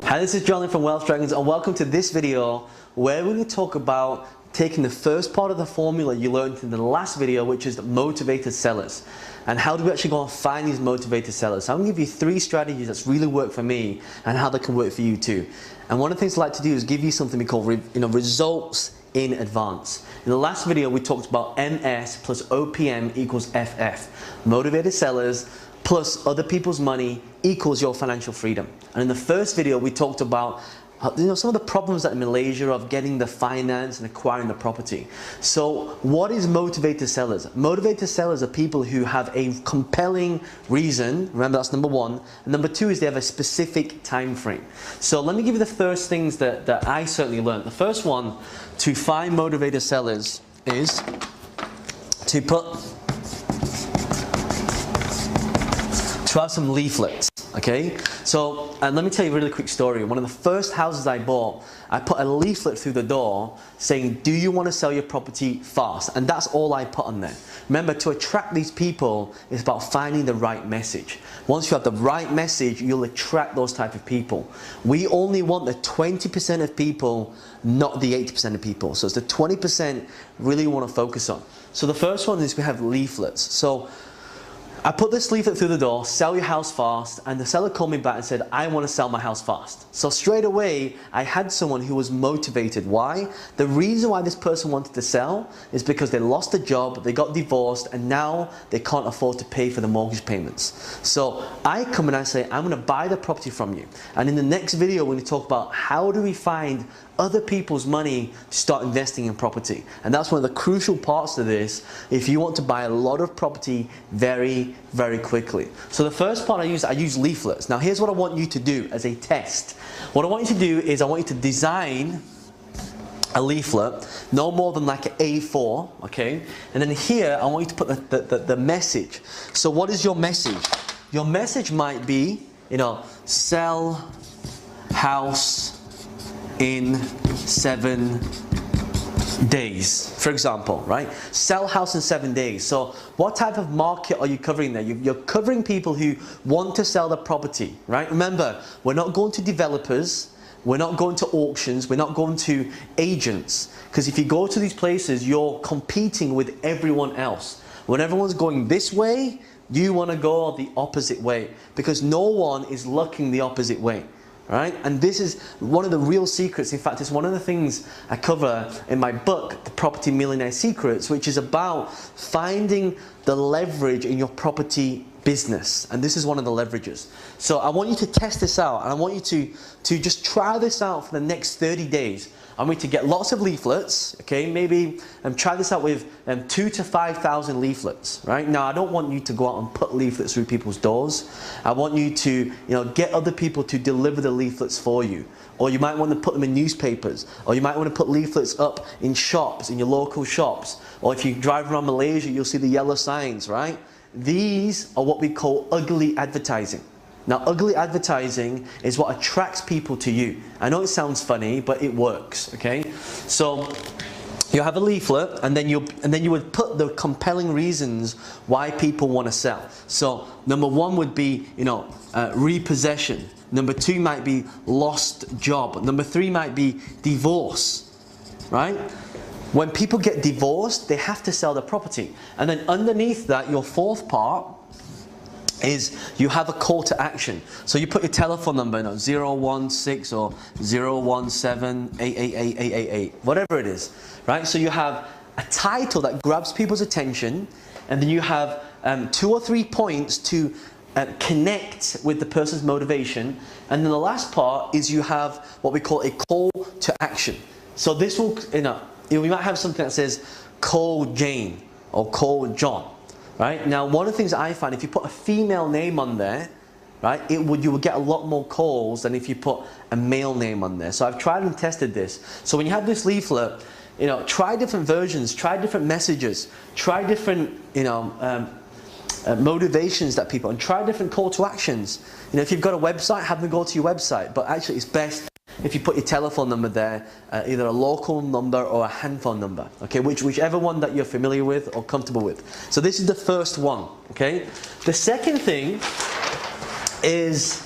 Hi, this is John from Wealth Dragons, and welcome to this video where we're going to talk about taking the first part of the formula you learned in the last video, which is motivated sellers, and how do we actually go and find these motivated sellers. So I'm going to give you 3 strategies that's really worked for me and how they can work for you too. And one of the things I like to do is give you something we call results in advance. In the last video we talked about MS plus OPM equals FF, motivated sellers plus other people's money equals your financial freedom. And in the first video we talked about some of the problems that in Malaysia of getting the finance and acquiring the property. So what is motivated sellers? Motivated sellers are people who have a compelling reason. Remember, that's number 1. And number 2 is they have a specific time frame. So let me give you the first things that I certainly learned. The first one to find motivated sellers is to have some leaflets. Okay, so let me tell you a really quick story. One of the first houses I bought, I put a leaflet through the door saying, do you want to sell your property fast? And that's all I put on there. Remember, to attract these people, it's about finding the right message. Once you have the right message, you'll attract those type of people. We only want the 20% of people, not the 80% of people. So it's the 20% really want to focus on. So the first one is we have leaflets. So I put this leaflet through the door, sell your house fast, and the seller called me back and said, I want to sell my house fast. So straight away, I had someone who was motivated. Why? The reason why this person wanted to sell is because they lost a job, they got divorced, and now they can't afford to pay for the mortgage payments. So I come and I say, I'm going to buy the property from you. And in the next video, we're going to talk about how do we find other people's money to start investing in property. And that's one of the crucial parts of this if you want to buy a lot of property very, very quickly. So the first part I use leaflets. Now here's what I want you to do as a test. What I want you to do is I want you to design a leaflet no more than like an A4, okay? And then here I want you to put the message. So what is your message? Your message might be, sell house in 7 days, for example, right? Sell house in 7 days. So what type of market are you covering there? You're covering people who want to sell the property, right? Remember, we're not going to developers, we're not going to auctions, we're not going to agents, because if you go to these places, you're competing with everyone else. When everyone's going this way, you want to go the opposite way, because no one is looking the opposite way. Right? And this is one of the real secrets. In fact, it's one of the things I cover in my book, The Property Millionaire Secrets, which is about finding the leverage in your property business. And this is one of the leverages. So I want you to test this out, and I want you to just try this out for the next 30 days. I want you to get lots of leaflets, okay? Maybe try this out with 2,000 to 5,000 leaflets, right? Now, I don't want you to go out and put leaflets through people's doors. I want you to, get other people to deliver the leaflets for you. Or you might want to put them in newspapers. Or you might want to put leaflets up in shops, in your local shops. Or if you drive around Malaysia, you'll see the yellow signs, right? These are what we call ugly advertising. Now, ugly advertising is what attracts people to you. I know it sounds funny, but it works, okay? So you have a leaflet, and then you would put the compelling reasons why people want to sell. So number 1 would be, repossession. Number 2 might be lost job. Number 3 might be divorce, right? When people get divorced, they have to sell the property. And then underneath that, your 4th part is you have a call to action. So you put your telephone number, 016 or 017 888 whatever it is, right? So you have a title that grabs people's attention, and then you have 2 or 3 points to connect with the person's motivation, and then the last part is you have what we call a call to action. So this will, we might have something that says call Jane or call John. Right? Now, one of the things I find, if you put a female name on there, right, you will get a lot more calls than if you put a male name on there. So I've tried and tested this. So when you have this leaflet, try different versions, try different messages, try different, motivations that people, and try different call to actions. If you've got a website, have them go to your website. But actually, it's best if you put your telephone number there, either a local number or a handphone number, okay, whichever one that you're familiar with or comfortable with. So this is the first one, okay. The second thing is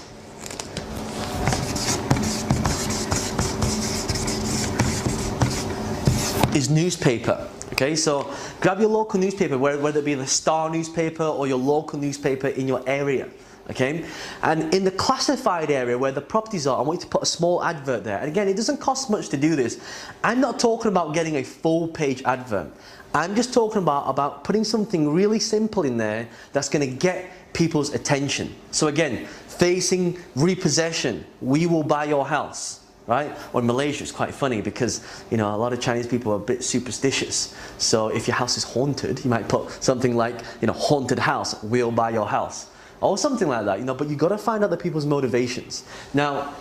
is newspaper. Okay, so grab your local newspaper, whether it be the Star newspaper or your local newspaper in your area. Okay, and in the classified area where the properties are, I want you to put a small advert there. And again, it doesn't cost much to do this. I'm not talking about getting a full page advert. I'm just talking about putting something really simple in there that's going to get people's attention. So again, facing repossession, we will buy your house. Right? Or in Malaysia, it's quite funny because, you know, a lot of Chinese people are a bit superstitious. So if your house is haunted, you might put something like, you know, haunted house, we'll buy your house. Or something like that, you know, but you've got to find out the people's motivations. Now,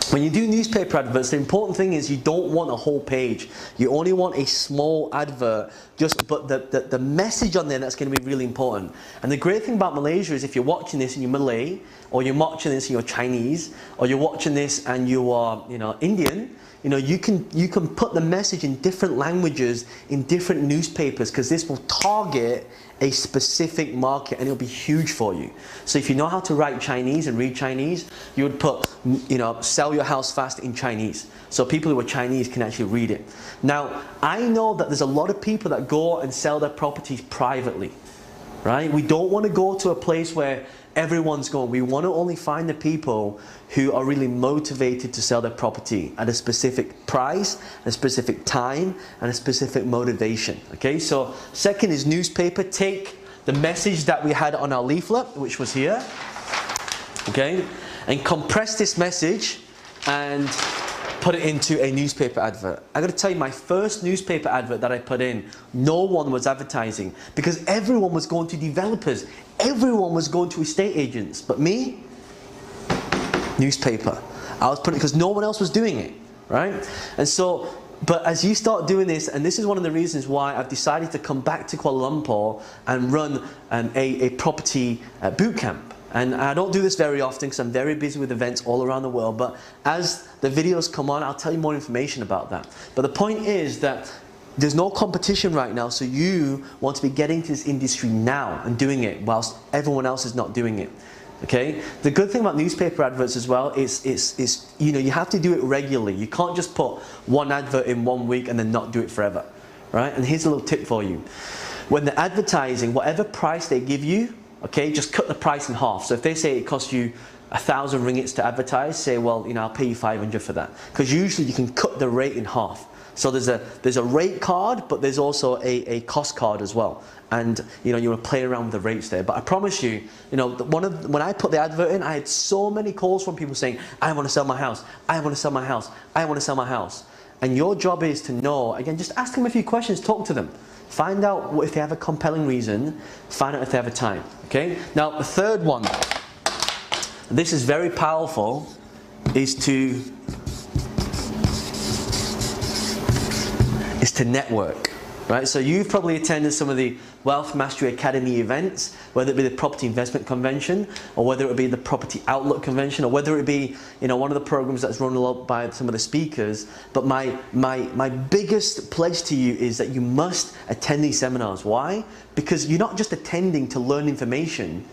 when you do newspaper adverts, the important thing is you don't want a whole page. You only want a small advert, but the message on there that's going to be really important. And the great thing about Malaysia is if you're watching this and you're Malay, or you're watching this and you're Chinese, or you're watching this and you are, you know, Indian, you know, you can put the message in different languages in different newspapers, because this will target a specific market and it'll be huge for you. So if you know how to write Chinese and read Chinese, you would put, you know, sell your house fast in Chinese. So people who are Chinese can actually read it. Now, I know that there's a lot of people that go and sell their properties privately, right? We don't want to go to a place where everyone's going. We want to only find the people who are really motivated to sell their property at a specific price, a specific time, and a specific motivation. Okay, so second is newspaper. Take the message that we had on our leaflet, which was here, okay, and compress this message and put it into a newspaper advert. I got to tell you, my first newspaper advert that I put in, no one was advertising because everyone was going to developers, everyone was going to estate agents, but me, newspaper. I was putting it because no one else was doing it, right? And so, but as you start doing this, and this is one of the reasons why I've decided to come back to Kuala Lumpur and run a property boot camp. And I don't do this very often because I'm very busy with events all around the world, but as the videos come on, I'll tell you more information about that. But the point is that there's no competition right now, so you want to be getting into this industry now and doing it whilst everyone else is not doing it. Okay? The good thing about newspaper adverts as well is you know, you have to do it regularly. You can't just put one advert in 1 week and then not do it forever. Right? And here's a little tip for you. When they're advertising, whatever price they give you, okay, just cut the price in half. So if they say it costs you 1,000 ringgits to advertise, say, well, you know, I'll pay you 500 for that. Because usually you can cut the rate in half. So there's a rate card, but there's also a cost card as well. And you know, you want to play around with the rates there. But I promise you, you know, when I put the advert in, I had so many calls from people saying, I want to sell my house, I want to sell my house, I want to sell my house. And your job is to know, again, just ask them a few questions, talk to them. Find out if they have a compelling reason, find out if they have a time, okay? Now, the third one, this is very powerful, is to network, right? So you've probably attended some of the Wealth Mastery Academy events, whether it be the Property Investment Convention, or whether it be the Property Outlook Convention, or whether it be, you know, one of the programs that's run a lot by some of the speakers. But my biggest pledge to you is that you must attend these seminars. Why? Because you're not just attending to learn information,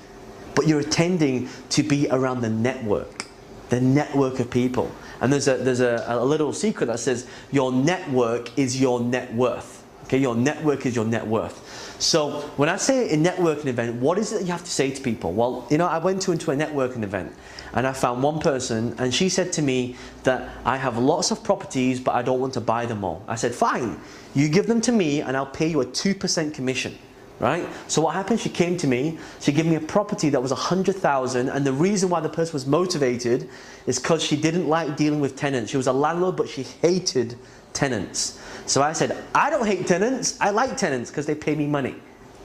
but you're attending to be around the network of people. And there's a little secret that says your network is your net worth. Okay, your network is your net worth. So when I say a networking event, what is it that you have to say to people? Well, you know, I went into a networking event and I found one person and she said to me that I have lots of properties but I don't want to buy them all. I said, fine, you give them to me and I'll pay you a 2% commission. Right? So what happened, she came to me, she gave me a property that was 100,000, and the reason why the person was motivated is because she didn't like dealing with tenants. She was a landlord, but she hated tenants. So I said, I don't hate tenants, I like tenants because they pay me money.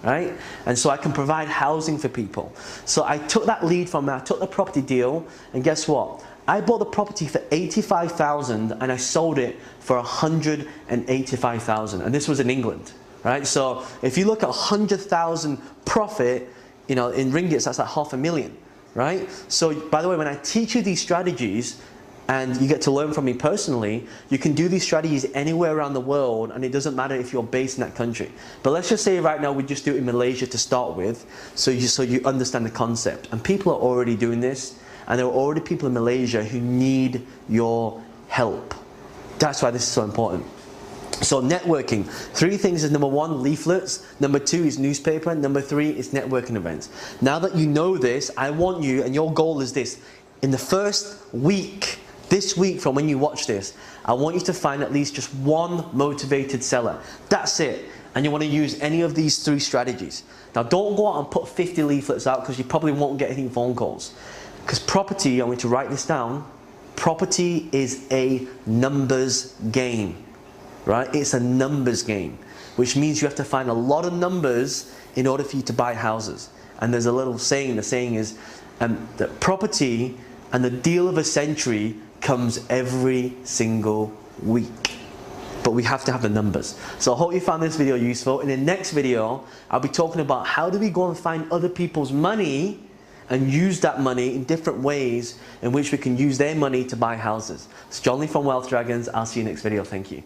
Right? And so I can provide housing for people. So I took that lead from her, I took the property deal, and guess what? I bought the property for 85,000 and I sold it for 185,000, and this was in England. Right? So if you look at 100,000 profit, you know, in ringgits, that's like 500,000, right? So by the way, when I teach you these strategies and you get to learn from me personally, you can do these strategies anywhere around the world, and it doesn't matter if you're based in that country. But let's just say right now we just do it in Malaysia to start with, so you understand the concept. And people are already doing this, and there are already people in Malaysia who need your help. That's why this is so important. So networking, 3 things is number 1, leaflets, number 2 is newspaper, number 3 is networking events. Now that you know this, I want you, and your goal is this, in the first week, this week from when you watch this, I want you to find at least just one motivated seller. That's it. And you want to use any of these 3 strategies. Now don't go out and put 50 leaflets out because you probably won't get any phone calls. Because property, I want you to write this down, property is a numbers game. Right? It's a numbers game, which means you have to find a lot of numbers in order for you to buy houses. And there's a little saying, the saying is that property and the deal of a century comes every single week. But we have to have the numbers. So I hope you found this video useful. In the next video, I'll be talking about how do we go and find other people's money and use that money in different ways in which we can use their money to buy houses. It's John Lee from Wealth Dragons. I'll see you next video. Thank you.